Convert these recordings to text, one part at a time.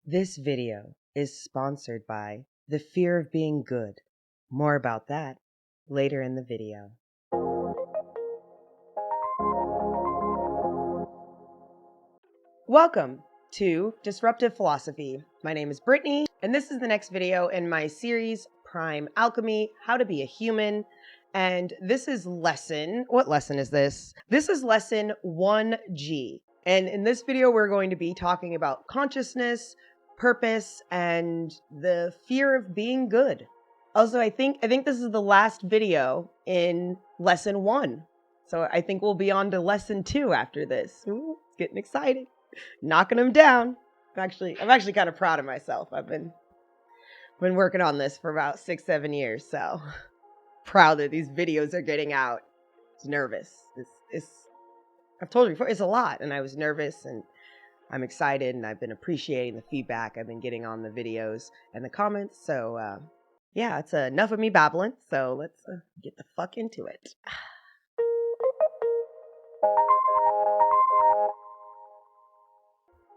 This video is sponsored by the fear of being good. More about that later in the video. Welcome to Disruptive Philosophy. My name is Brittany, and this is the next video in my series, Prime Alchemy, How to Be a Human. And this is what lesson is this? This is lesson 1G. And in this video, we're going to be talking about consciousness, purpose, and the fear of being good. Also, I think this is the last video in lesson 1. So I think we'll be on to lesson 2 after this. Ooh, it's getting exciting. Knocking them down. I'm actually kind of proud of myself. I've been working on this for about 6-7 years, so proud that these videos are getting out. It's nervous. I've told you before, it's a lot, and I was nervous, and I'm excited, and I've been appreciating the feedback I've been getting on the videos and the comments. So yeah, it's enough of me babbling. So let's get the fuck into it.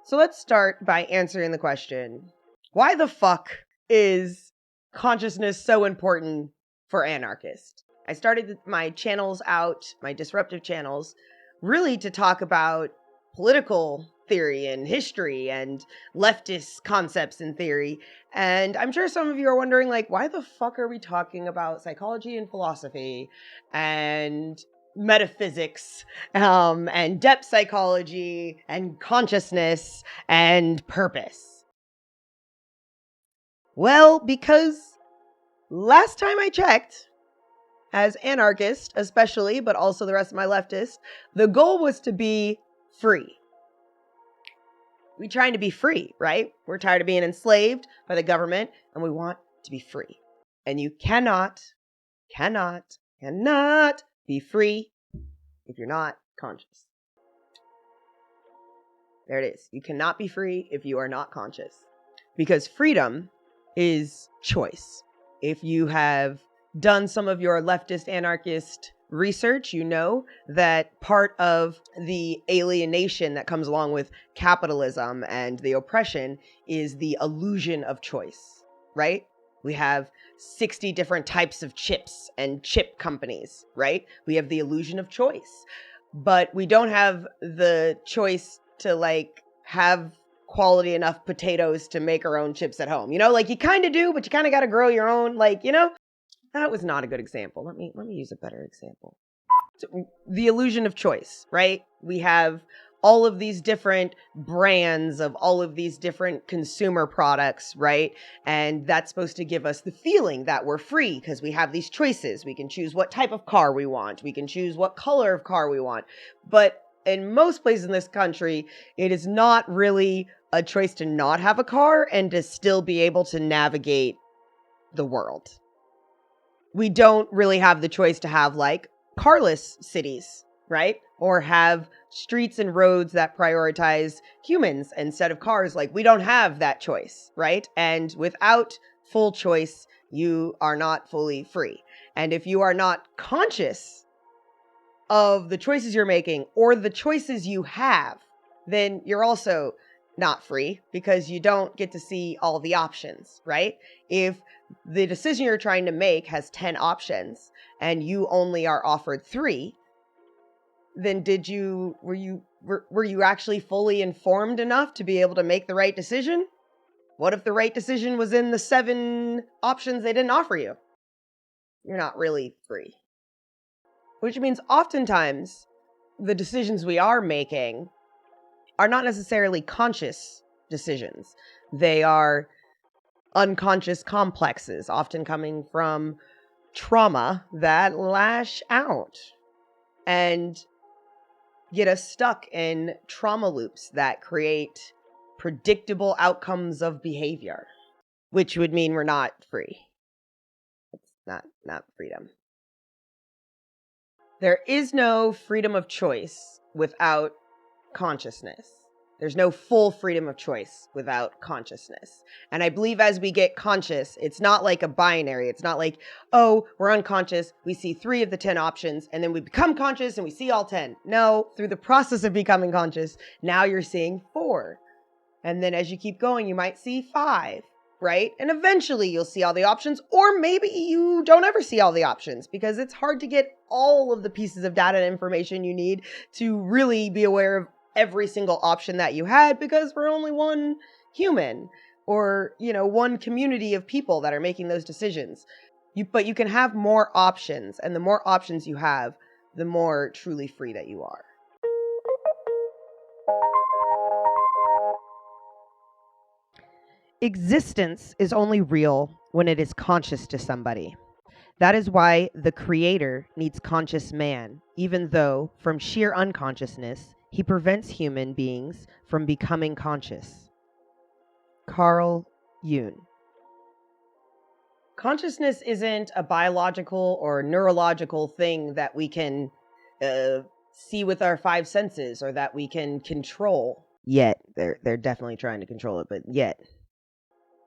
So let's start by answering the question, why the fuck is consciousness so important for anarchists? I started my channels out, my disruptive channels, really to talk about political theory and history and leftist concepts and theory. And I'm sure some of you are wondering, like, why the fuck are we talking about psychology and philosophy and metaphysics and depth psychology and consciousness and purpose? Well, because last time I checked, as anarchist especially, but also the rest of my leftists, the goal was to be free. We're trying to be free, right? We're tired of being enslaved by the government, and we want to be free. And you cannot be free if you're not conscious. There it is. You cannot be free if you are not conscious. Because freedom is choice. If you have done some of your leftist anarchist research, you know that part of the alienation that comes along with capitalism and the oppression is the illusion of choice, right? We have 60 different types of chips and chip companies, right? We have the illusion of choice, but we don't have the choice to have quality enough potatoes to make our own chips at home. You know, you kind of do, but you kind of got to grow your own, That was not a good example. Let me use a better example. So, the illusion of choice, right? We have all of these different brands of all of these different consumer products, right? And that's supposed to give us the feeling that we're free because we have these choices. We can choose what type of car we want. We can choose what color of car we want. But in most places in this country, it is not really a choice to not have a car and to still be able to navigate the world. We don't really have the choice to have carless cities, right? Or have streets and roads that prioritize humans instead of cars. We don't have that choice, right? And without full choice, you are not fully free. And if you are not conscious of the choices you're making or the choices you have, then you're also not free because you don't get to see all the options, right? If the decision you're trying to make has 10 options and you only are offered 3, then were you actually fully informed enough to be able to make the right decision? What if the right decision was in the 7 options they didn't offer you? You're not really free. Which means oftentimes the decisions we are making are not necessarily conscious decisions. They are unconscious complexes, often coming from trauma that lash out and get us stuck in trauma loops that create predictable outcomes of behavior, which would mean we're not free. It's not freedom. There is no freedom of choice without consciousness. There's no full freedom of choice without consciousness. And I believe as we get conscious, it's not like a binary. It's not like, oh, we're unconscious, we see 3 of the 10 options, and then we become conscious and we see all 10. No, through the process of becoming conscious, now you're seeing 4. And then as you keep going, you might see 5, right? And eventually you'll see all the options, or maybe you don't ever see all the options because it's hard to get all of the pieces of data and information you need to really be aware of every single option that you had because we're only one human or, one community of people that are making those decisions. But you can have more options, and the more options you have, the more truly free that you are. Existence is only real when it is conscious to somebody. That is why the creator needs conscious man, even though, from sheer unconsciousness, he prevents human beings from becoming conscious. Carl Jung. Consciousness isn't a biological or neurological thing that we can see with our 5 senses or that we can control. Yet. They're definitely trying to control it, but yet.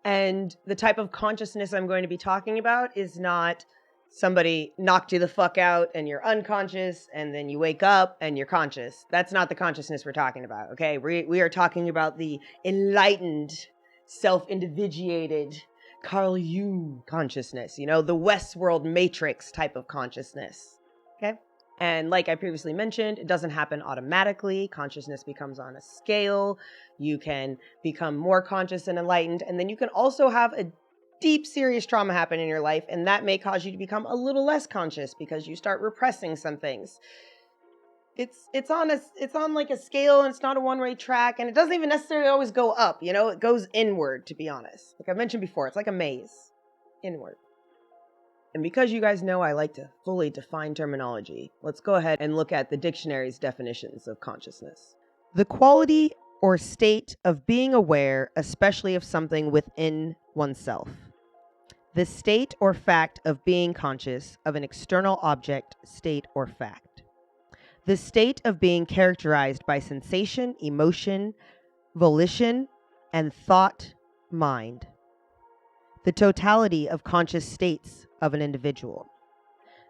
And the type of consciousness I'm going to be talking about is not somebody knocked you the fuck out and you're unconscious and then you wake up and you're conscious. That's not the consciousness we're talking about, okay? We are talking about the enlightened, self-individuated Carl Jung consciousness, the Westworld Matrix type of consciousness, okay? And like I previously mentioned, it doesn't happen automatically. Consciousness becomes on a scale. You can become more conscious and enlightened. And then you can also have a deep, serious trauma happen in your life. And that may cause you to become a little less conscious because you start repressing some things. It's on like a scale, and it's not a one-way track. And it doesn't even necessarily always go up. It goes inward, to be honest. Like I mentioned before, it's like a maze inward. And because you guys know I like to fully define terminology, let's go ahead and look at the dictionary's definitions of consciousness. The quality or state of being aware, especially of something within oneself. The state or fact of being conscious of an external object, state, or fact. The state of being characterized by sensation, emotion, volition, and thought, mind. The totality of conscious states of an individual.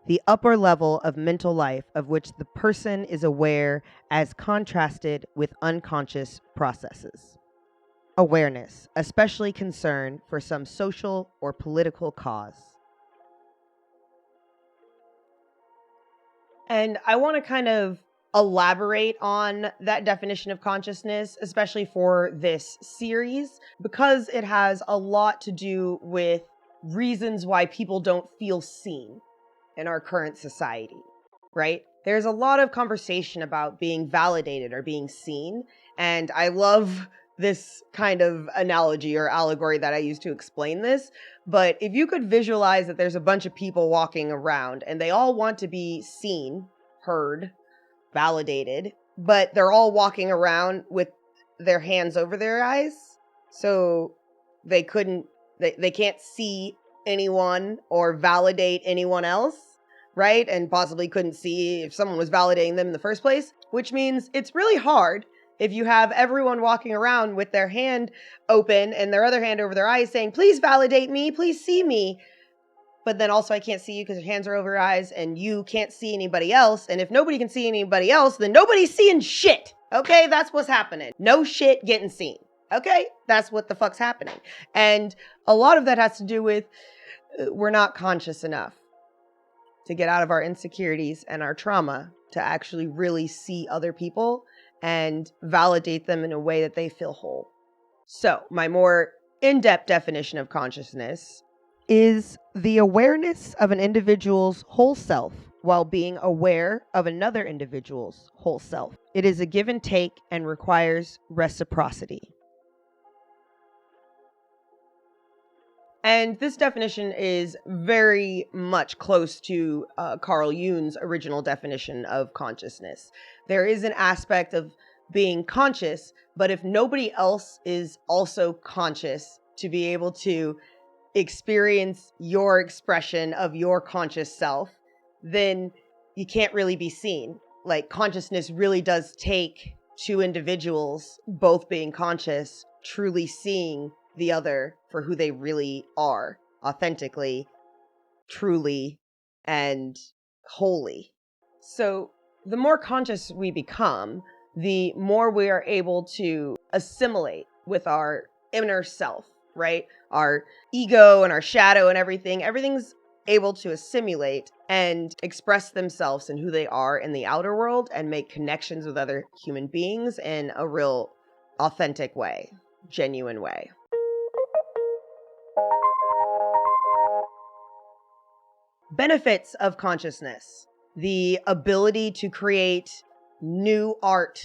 The upper level of mental life of which the person is aware as contrasted with unconscious processes. Awareness, especially concern for some social or political cause. And I want to kind of elaborate on that definition of consciousness, especially for this series, because it has a lot to do with reasons why people don't feel seen in our current society, right? There's a lot of conversation about being validated or being seen, and I love this kind of analogy or allegory that I use to explain this. But if you could visualize that there's a bunch of people walking around and they all want to be seen, heard, validated, but they're all walking around with their hands over their eyes, so they can't see anyone or validate anyone else, right? And possibly couldn't see if someone was validating them in the first place, which means it's really hard if you have everyone walking around with their hand open and their other hand over their eyes saying, please validate me, please see me. But then also I can't see you because your hands are over your eyes and you can't see anybody else. And if nobody can see anybody else, then nobody's seeing shit. Okay, that's what's happening. No shit getting seen. Okay, that's what the fuck's happening. And a lot of that has to do with we're not conscious enough to get out of our insecurities and our trauma to actually really see other people and validate them in a way that they feel whole. So my more in-depth definition of consciousness is the awareness of an individual's whole self while being aware of another individual's whole self. It is a give and take and requires reciprocity. And this definition is very much close to Carl Jung's original definition of consciousness. There is an aspect of being conscious, but if nobody else is also conscious to be able to experience your expression of your conscious self, then you can't really be seen. Like, consciousness really does take two individuals both being conscious, truly seeing the other for who they really are, authentically, truly, and wholly. So the more conscious we become, the more we are able to assimilate with our inner self, right? Our ego and our shadow and everything's able to assimilate and express themselves and who they are in the outer world and make connections with other human beings in a real authentic way, genuine way. Benefits of consciousness: the ability to create new art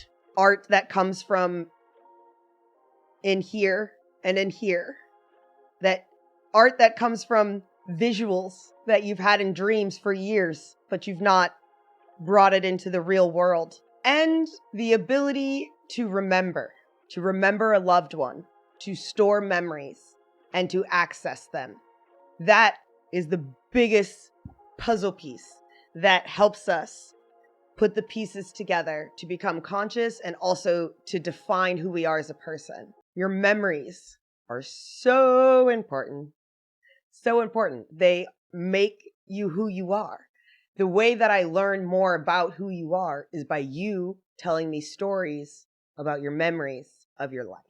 that comes from in here and in here, that art that comes from visuals that you've had in dreams for years, but you've not brought it into the real world. And the ability to remember a loved one, to store memories, and to access them. That is the biggest puzzle piece that helps us put the pieces together to become conscious and also to define who we are as a person. Your memories are so important. So important. They make you who you are. The way that I learn more about who you are is by you telling me stories about your memories of your life.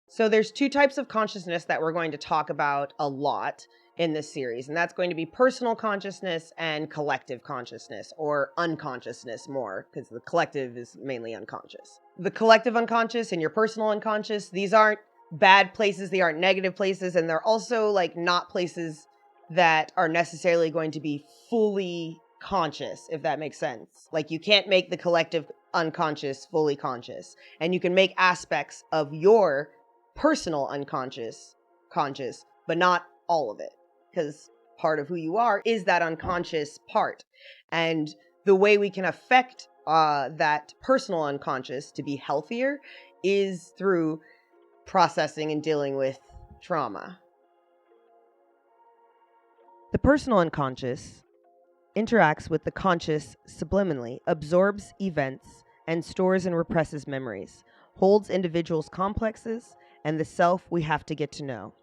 So there's two types of consciousness that we're going to talk about a lot in this series, and that's going to be personal consciousness and collective consciousness, or unconsciousness more, because the collective is mainly unconscious. The collective unconscious and your personal unconscious, these aren't bad places, they aren't negative places, and they're also like not places that are necessarily going to be fully conscious, if that makes sense. Like, you can't make the collective unconscious fully conscious, and you can make aspects of your personal unconscious conscious, but not all of it, because part of who you are is that unconscious part. And the way we can affect that personal unconscious to be healthier is through processing and dealing with trauma. The personal unconscious interacts with the conscious subliminally, absorbs events, and stores and represses memories, holds individuals' complexes, and the self we have to get to know.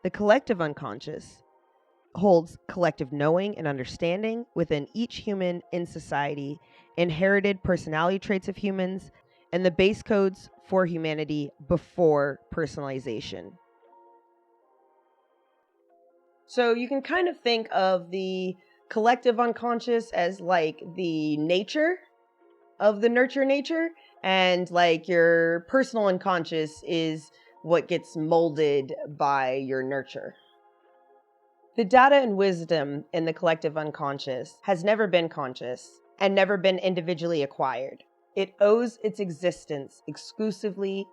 The collective unconscious holds collective knowing and understanding within each human in society, inherited personality traits of humans, and the base codes for humanity before personalization. So you can kind of think of the collective unconscious as like the nature of the nurture nature, and like your personal unconscious is what gets molded by your nurture. The data and wisdom in the collective unconscious has never been conscious and never been individually acquired. It owes its existence exclusively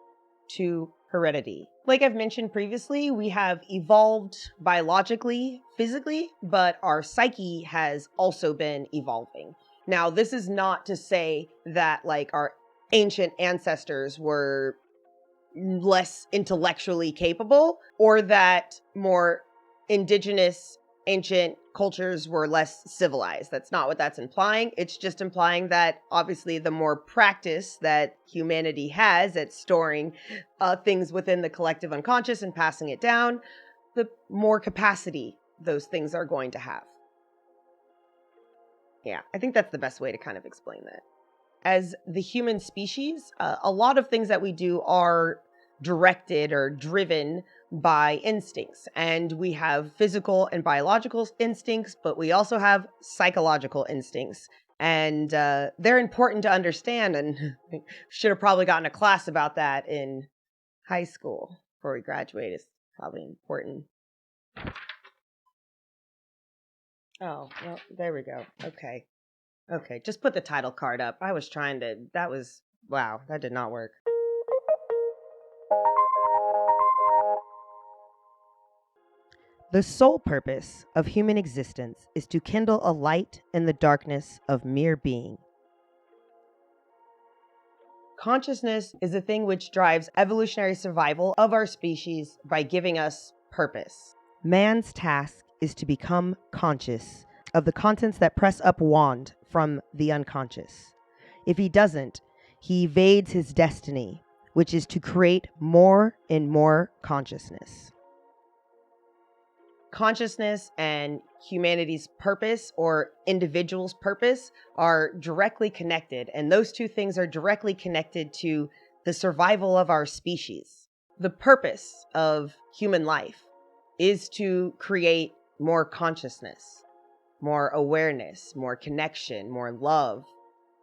to heredity. Like I've mentioned previously, we have evolved biologically, physically, but our psyche has also been evolving. Now, this is not to say that like our ancient ancestors were less intellectually capable, or that more indigenous ancient cultures were less civilized. That's not what that's implying. It's just implying that obviously the more practice that humanity has at storing things within the collective unconscious and passing it down, the more capacity those things are going to have. Yeah, I think that's the best way to kind of explain that. As the human species, a lot of things that we do are directed or driven by instincts. And we have physical and biological instincts, but we also have psychological instincts. And they're important to understand, and should have probably gotten a class about that in high school before we graduate. It's probably important. Oh, well, there we go. Okay, just put the title card up. I was trying to, wow, that did not work. The sole purpose of human existence is to kindle a light in the darkness of mere being. Consciousness is a thing which drives evolutionary survival of our species by giving us purpose. Man's task is to become conscious of the contents that press up wand from the unconscious. If he doesn't, he evades his destiny, which is to create more and more consciousness. Consciousness and humanity's purpose or individual's purpose are directly connected, and those two things are directly connected to the survival of our species. The purpose of human life is to create more consciousness, more awareness, more connection, more love,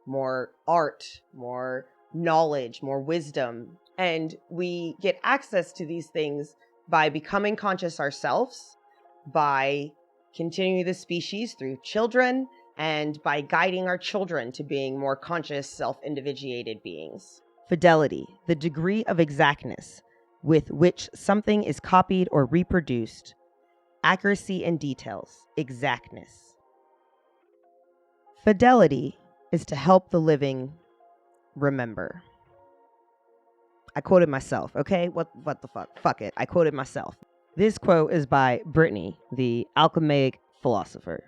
more art, more knowledge, more wisdom. And we get access to these things by becoming conscious ourselves, by continuing the species through children, and by guiding our children to being more conscious, self-individuated beings. Fidelity, the degree of exactness with which something is copied or reproduced. Accuracy in details, exactness. Fidelity is to help the living remember. I quoted myself, okay? What the fuck? Fuck it. I quoted myself. This quote is by Brittany, the alchemaic philosopher.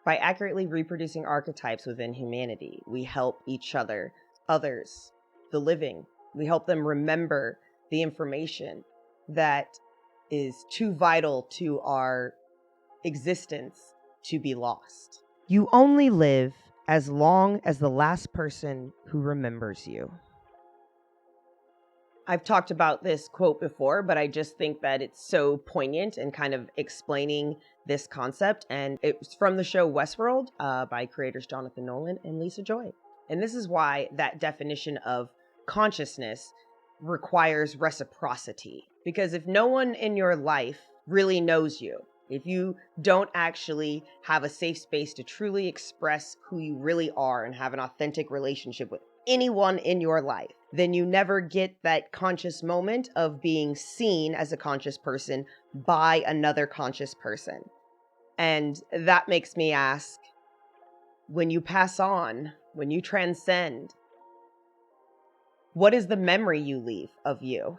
By accurately reproducing archetypes within humanity, we help each other, others, the living. We help them remember the information that is too vital to our existence to be lost. You only live as long as the last person who remembers you. I've talked about this quote before, but I just think that it's so poignant and kind of explaining this concept. And it was from the show Westworld by creators Jonathan Nolan and Lisa Joy. And this is why that definition of consciousness requires reciprocity. Because if no one in your life really knows you, if you don't actually have a safe space to truly express who you really are and have an authentic relationship with anyone in your life, then you never get that conscious moment of being seen as a conscious person by another conscious person. And that makes me ask, when you pass on, when you transcend, what is the memory you leave of you?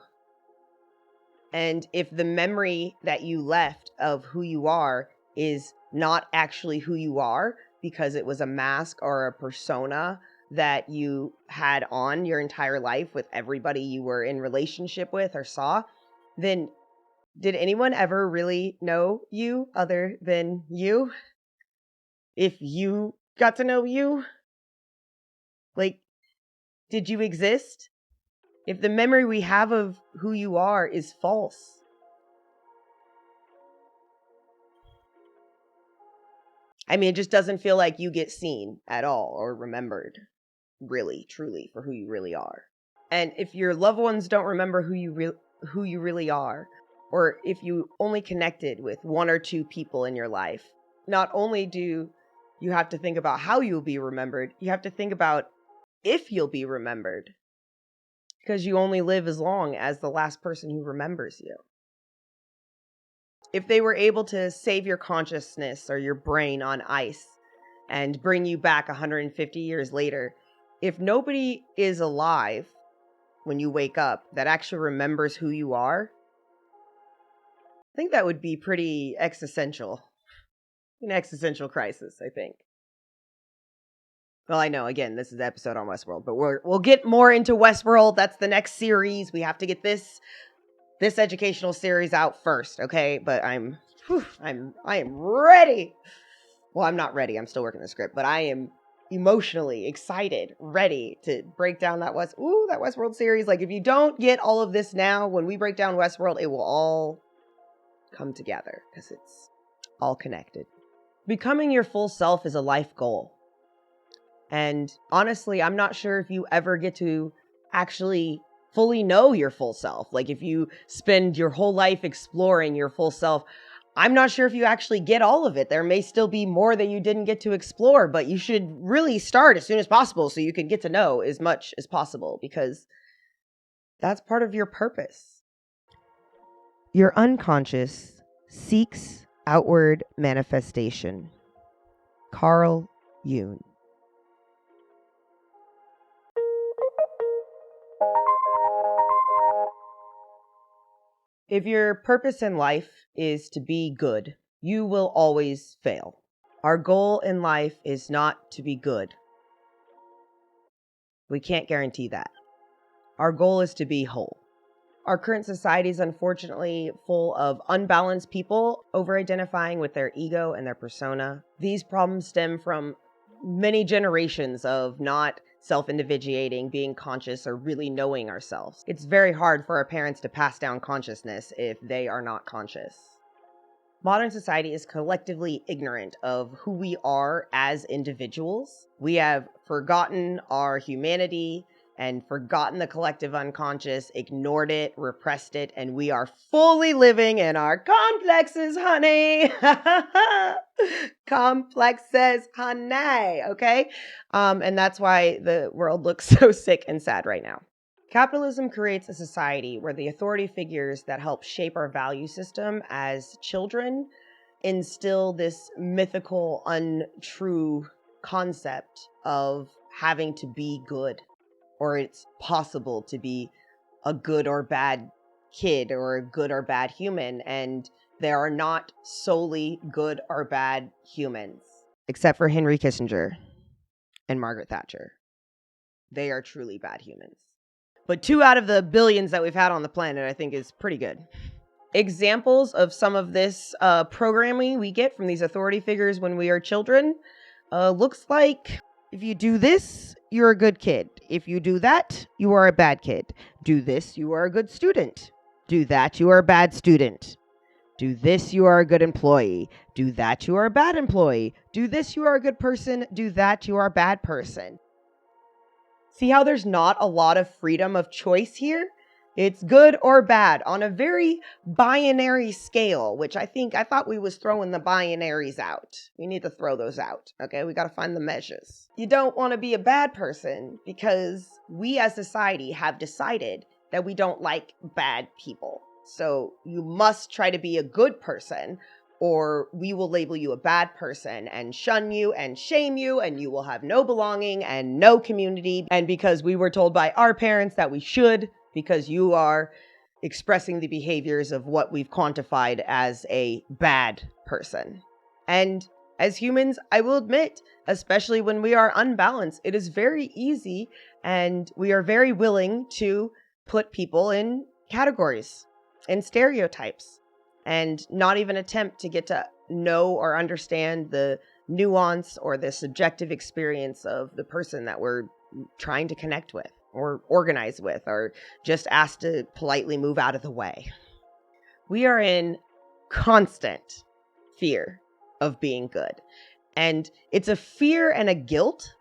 And if the memory that you left of who you are is not actually who you are, because it was a mask or a persona that you had on your entire life with everybody you were in relationship with or saw, then did anyone ever really know you other than you? If you got to know you, like, did you exist? If the memory we have of who you are is false, I mean, it just doesn't feel like you get seen at all or remembered really, truly for who you really are. And if your loved ones don't remember who you really are, or if you only connected with one or two people in your life, not only do you have to think about how you'll be remembered, you have to think about if you'll be remembered, because you only live as long as the last person who remembers you. If they were able to save your consciousness or your brain on ice and bring you back 150 years later, if nobody is alive when you wake up that actually remembers who you are, I think that would be pretty existential. An existential crisis, I think. Well, I know, again, this is the episode on Westworld, but we'll get more into Westworld. That's the next series. We have to get this educational series out first, okay? But I am ready. Well, I'm not ready. I'm still working the script, but I am emotionally excited, ready to break down that Westworld series. Like, if you don't get all of this now, when we break down Westworld, it will all come together because it's all connected. Becoming your full self is a life goal. And honestly, I'm not sure if you ever get to actually fully know your full self. Like, if you spend your whole life exploring your full self, I'm not sure if you actually get all of it. There may still be more that you didn't get to explore, but you should really start as soon as possible so you can get to know as much as possible, because that's part of your purpose. Your unconscious seeks outward manifestation. Carl Jung. If your purpose in life is to be good, you will always fail. Our goal in life is not to be good. We can't guarantee that. Our goal is to be whole. Our current society is unfortunately full of unbalanced people over-identifying with their ego and their persona. These problems stem from many generations of not self-individuating, being conscious, or really knowing ourselves. It's very hard for our parents to pass down consciousness if they are not conscious. Modern society is collectively ignorant of who we are as individuals. We have forgotten our humanity and forgotten the collective unconscious, ignored it, repressed it, and we are fully living in our complexes, honey. Complexes, honey, okay? And that's why the world looks so sick and sad right now. Capitalism creates a society where the authority figures that help shape our value system as children instill this mythical, untrue concept of having to be good, or it's possible to be a good or bad kid or a good or bad human. And there are not solely good or bad humans, except for Henry Kissinger and Margaret Thatcher. They are truly bad humans. But 2 out of the billions that we've had on the planet, I think, is pretty good. Examples of some of this programming we get from these authority figures when we are children looks like, if you do this, you're a good kid. If you do that, you are a bad kid. Do this, you are a good student. Do that, you are a bad student. Do this, you are a good employee. Do that, you are a bad employee. Do this, you are a good person. Do that, you are a bad person. See how there's not a lot of freedom of choice here? It's good or bad on a very binary scale, which I thought we was throwing the binaries out. We need to throw those out, okay? We got to find the measures. You don't want to be a bad person because we as society have decided that we don't like bad people. So you must try to be a good person, or we will label you a bad person and shun you and shame you, and you will have no belonging and no community. And because we were told by our parents that we should, because you are expressing the behaviors of what we've quantified as a bad person. And as humans, I will admit, especially when we are unbalanced, it is very easy and we are very willing to put people in categories and stereotypes and not even attempt to get to know or understand the nuance or the subjective experience of the person that we're trying to connect with or organize with, or just asked to politely move out of the way. We are in constant fear of being good. And it's a fear and a guilt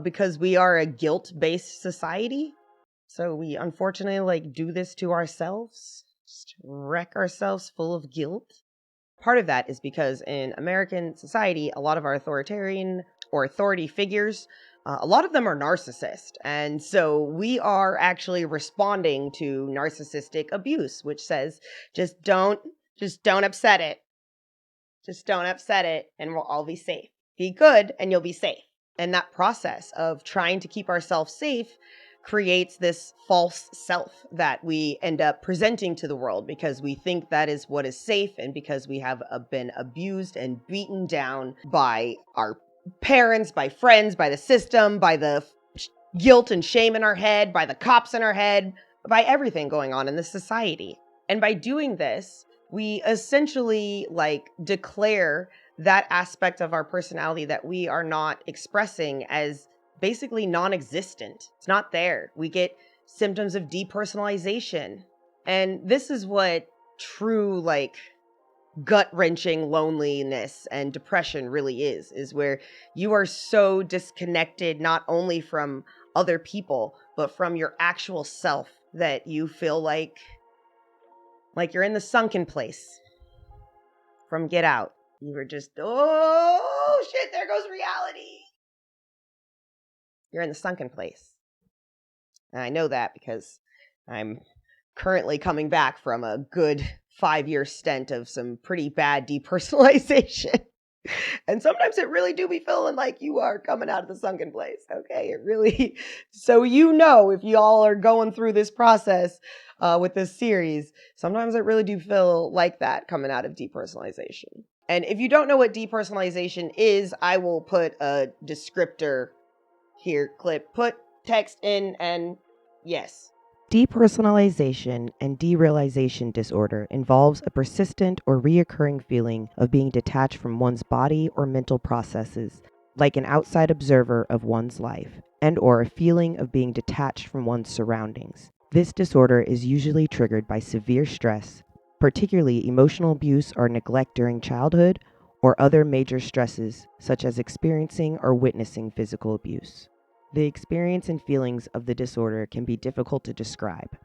because we are a guilt-based society. So we unfortunately do this to ourselves, just wreck ourselves full of guilt. Part of that is because in American society, a lot of our authoritarian or authority figures, a lot of them are narcissists. And so we are actually responding to narcissistic abuse, which says, just don't upset it. Just don't upset it and we'll all be safe. Be good and you'll be safe. And that process of trying to keep ourselves safe creates this false self that we end up presenting to the world because we think that is what is safe, and because we have been abused and beaten down by our parents, by friends, by the system, by the guilt and shame in our head, by the cops in our head, by everything going on in this society. And by doing this, we essentially declare that aspect of our personality that we are not expressing as basically non-existent. It's not there. We get symptoms of depersonalization. And this is what true gut-wrenching loneliness and depression really is where you are so disconnected not only from other people, but from your actual self, that you feel like you're in the sunken place from Get Out. You were just, oh shit, there goes reality. You're in the sunken place. And I know that because I'm currently coming back from a good 5-year stint of some pretty bad depersonalization. And sometimes it really do be feeling like you are coming out of the sunken place. Okay, it really, so if you all are going through this process with this series, sometimes it really do feel like that coming out of depersonalization. And if you don't know what depersonalization is, I will put a descriptor here, put text in, and yes. Depersonalization and derealization disorder involves a persistent or reoccurring feeling of being detached from one's body or mental processes, like an outside observer of one's life, and or a feeling of being detached from one's surroundings. This disorder is usually triggered by severe stress, particularly emotional abuse or neglect during childhood, or other major stresses, such as experiencing or witnessing physical abuse. The experience and feelings of the disorder can be difficult to describe.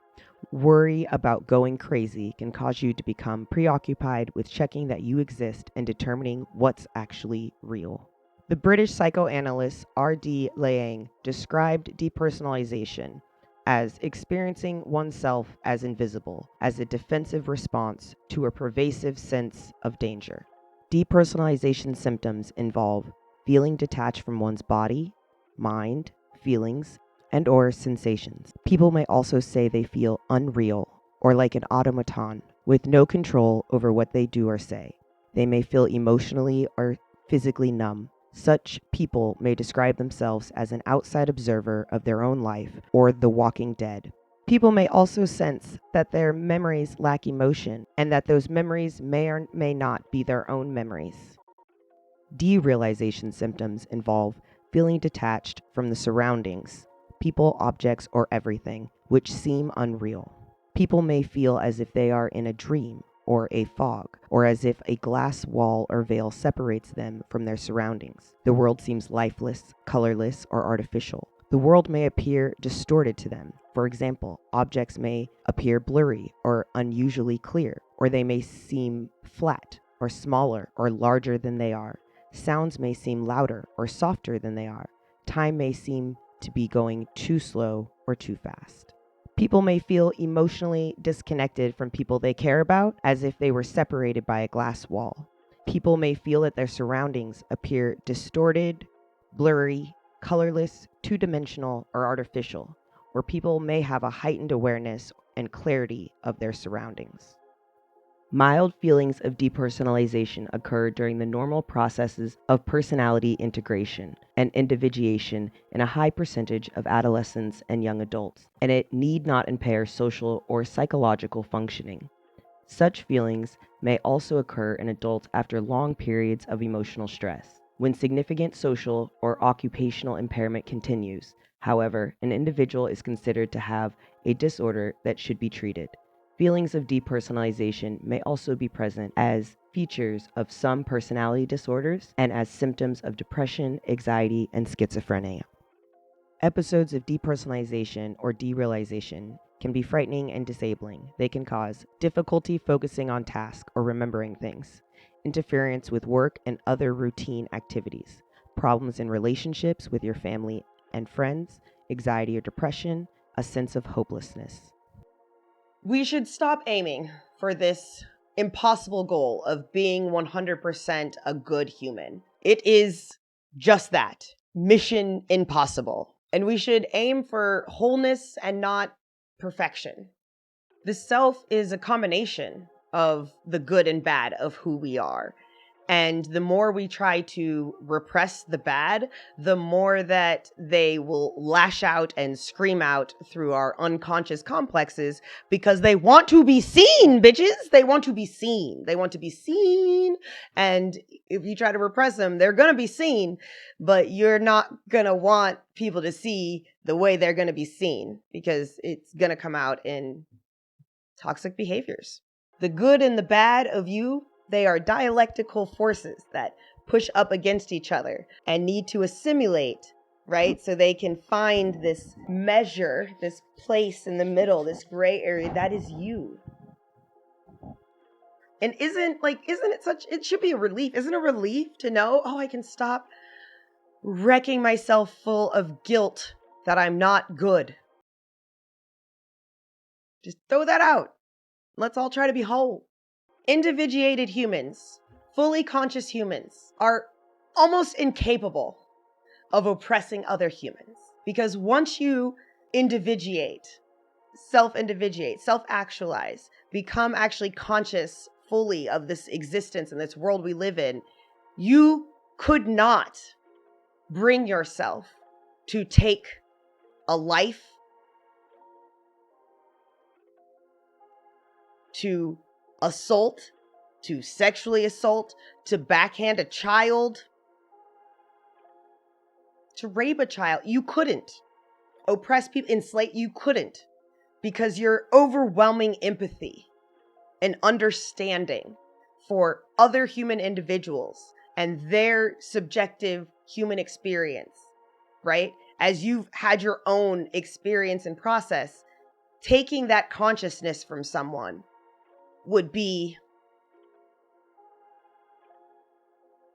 Worry about going crazy can cause you to become preoccupied with checking that you exist and determining what's actually real. The British psychoanalyst R.D. Laing described depersonalization as experiencing oneself as invisible, as a defensive response to a pervasive sense of danger. Depersonalization symptoms involve feeling detached from one's body, mind, feelings, and or sensations. People may also say they feel unreal or like an automaton with no control over what they do or say. They may feel emotionally or physically numb. Such people may describe themselves as an outside observer of their own life or the walking dead. People may also sense that their memories lack emotion and that those memories may or may not be their own memories. Derealization symptoms involve feeling detached from the surroundings, people, objects, or everything, which seem unreal. People may feel as if they are in a dream or a fog, or as if a glass wall or veil separates them from their surroundings. The world seems lifeless, colorless, or artificial. The world may appear distorted to them. For example, objects may appear blurry or unusually clear, or they may seem flat or smaller or larger than they are. Sounds may seem louder or softer than they are. Time may seem to be going too slow or too fast. People may feel emotionally disconnected from people they care about, as if they were separated by a glass wall. People may feel that their surroundings appear distorted, blurry, colorless, two-dimensional, or artificial, where people may have a heightened awareness and clarity of their surroundings. Mild feelings of depersonalization occur during the normal processes of personality integration and individuation in a high percentage of adolescents and young adults, and it need not impair social or psychological functioning. Such feelings may also occur in adults after long periods of emotional stress. When significant social or occupational impairment continues, however, an individual is considered to have a disorder that should be treated. Feelings of depersonalization may also be present as features of some personality disorders and as symptoms of depression, anxiety, and schizophrenia. Episodes of depersonalization or derealization can be frightening and disabling. They can cause difficulty focusing on tasks or remembering things, interference with work and other routine activities, problems in relationships with your family and friends, anxiety or depression, a sense of hopelessness. We should stop aiming for this impossible goal of being 100% a good human. It is just that, mission impossible. And we should aim for wholeness and not perfection. The self is a combination of the good and bad of who we are. And the more we try to repress the bad, the more that they will lash out and scream out through our unconscious complexes because they want to be seen, bitches. They want to be seen. They want to be seen. And if you try to repress them, they're going to be seen, but you're not going to want people to see the way they're going to be seen because it's going to come out in toxic behaviors. The good and the bad of you, they are dialectical forces that push up against each other and need to assimilate, right? So they can find this measure, this place in the middle, this gray area that is you. And isn't it such, it should be a relief. Isn't it a relief to know, oh, I can stop wrecking myself full of guilt that I'm not good. Just throw that out. Let's all try to be whole. Individuated humans, fully conscious humans, are almost incapable of oppressing other humans. Because once you individuate, self-individuate, self-actualize, become actually conscious fully of this existence and this world we live in, you could not bring yourself to take a life to assault, to sexually assault, to backhand a child, to rape a child. You couldn't oppress people, enslave. You couldn't, because your overwhelming empathy and understanding for other human individuals and their subjective human experience, right? As you've had your own experience and process, taking that consciousness from someone would be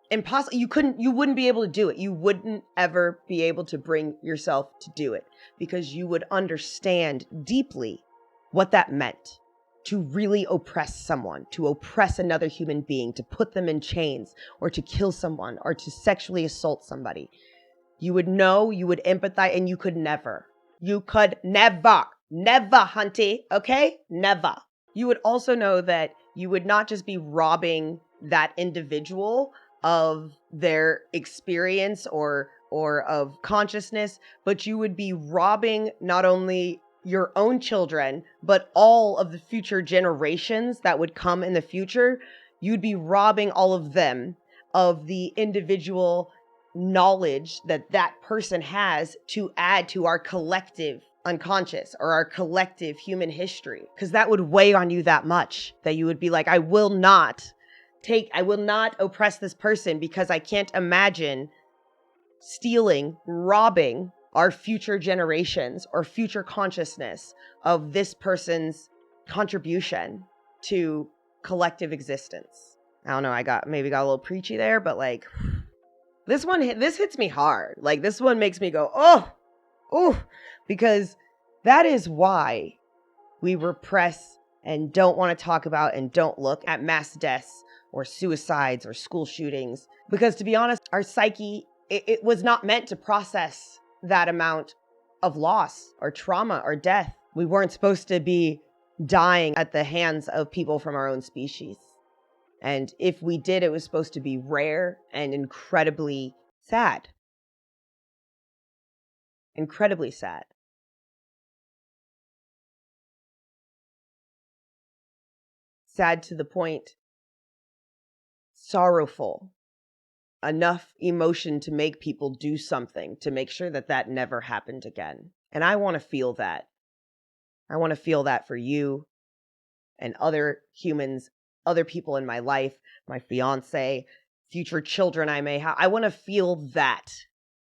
impossible. You wouldn't be able to do it. You wouldn't ever be able to bring yourself to do it, because you would understand deeply what that meant to really oppress someone, to oppress another human being, to put them in chains, or to kill someone, or to sexually assault somebody. You would know, you would empathize, and you could never, hunty, okay? Never. You would also know that you would not just be robbing that individual of their experience or of consciousness, but you would be robbing not only your own children, but all of the future generations that would come in the future. You'd be robbing all of them of the individual knowledge that that person has to add to our collective unconscious or our collective human history, because that would weigh on you that much that you would be like, I will not oppress this person, because I can't imagine stealing, robbing our future generations or future consciousness of this person's contribution to collective existence. I don't know, I maybe got a little preachy there, but like this hits me hard. Like this one makes me go, oh, because that is why we repress and don't want to talk about and don't look at mass deaths or suicides or school shootings. Because to be honest, our psyche, it was not meant to process that amount of loss or trauma or death. We weren't supposed to be dying at the hands of people from our own species. And if we did, it was supposed to be rare and incredibly sad. Incredibly sad. Sad to the point, sorrowful. Enough emotion to make people do something to make sure that that never happened again. And I want to feel that. I want to feel that for you and other humans, other people in my life, my fiance, future children I may have. I want to feel that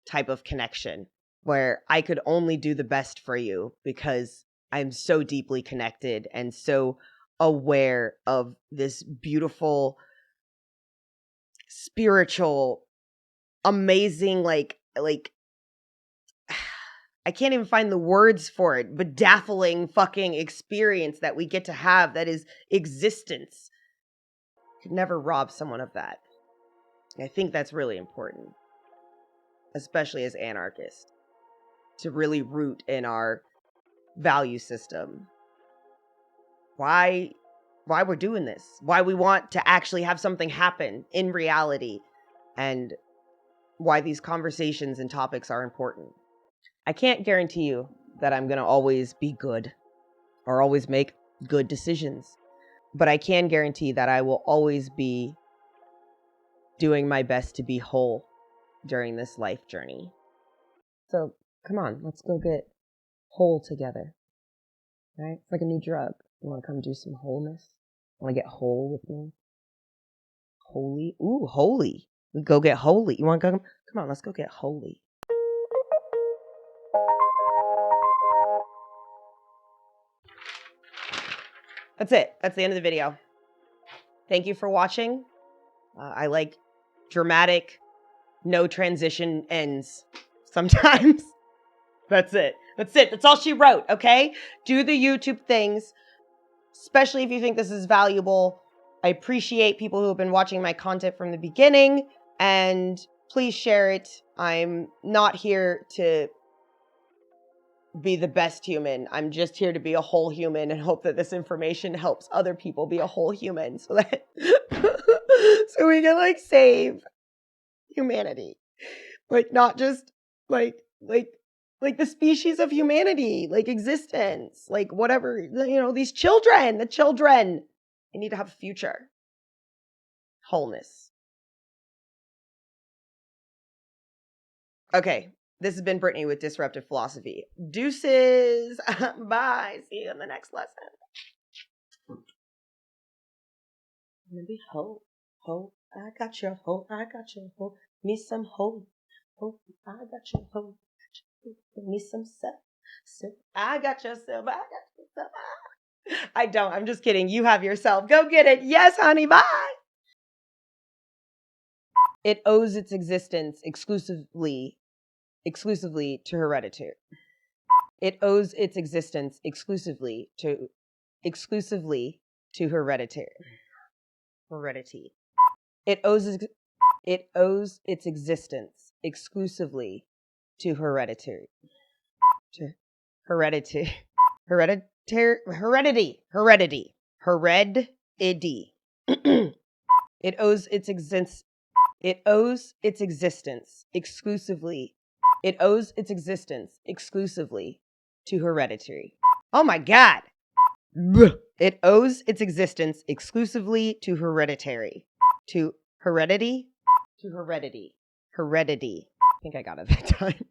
type of connection where I could only do the best for you because I'm so deeply connected and so aware of this beautiful, spiritual, amazing, like I can't even find the words for it, bedazzling fucking experience that we get to have that is existence. Could never rob someone of that. I think that's really important, especially as anarchists, to really root in our value system. Why we're doing this, why we want to actually have something happen in reality, and why these conversations and topics are important. I can't guarantee you that I'm going to always be good or always make good decisions, but I can guarantee that I will always be doing my best to be whole during this life journey. So come on, let's go get whole together, right? It's like a new drug. You want to come do some wholeness? Want to get whole with me? Holy? Ooh, holy. We go get holy. You want to go? Come on, let's go get holy. That's it. That's the end of the video. Thank you for watching. I like dramatic, no transition ends sometimes. That's it. That's all she wrote, okay? Do the YouTube things, especially if you think this is valuable. I appreciate people who have been watching my content from the beginning, and please share it. I'm not here to be the best human. I'm just here to be a whole human and hope that this information helps other people be a whole human so that so we can like save humanity. Like not just like like the species of humanity, like existence, like whatever, you know, these children, the children, they need to have a future. Wholeness. Okay, this has been Brittany with Disruptive Philosophy. Deuces. Bye. See you in the next lesson. Maybe hope. Hope. I got your hope. I got your hope. Me some hope. Hope. I got your hope. Me some self. I got yourself. I got yourself. I don't. I'm just kidding. You have yourself. Go get it. Yes, honey. Bye. It owes its existence exclusively to heredity. It owes its existence exclusively to heredity. It owes its existence exclusively to heredity. Heredity. It owes its existence exclusively. It owes its existence exclusively to heredity. Oh my God. It owes its existence exclusively to hereditary. To heredity. I think I got it that time.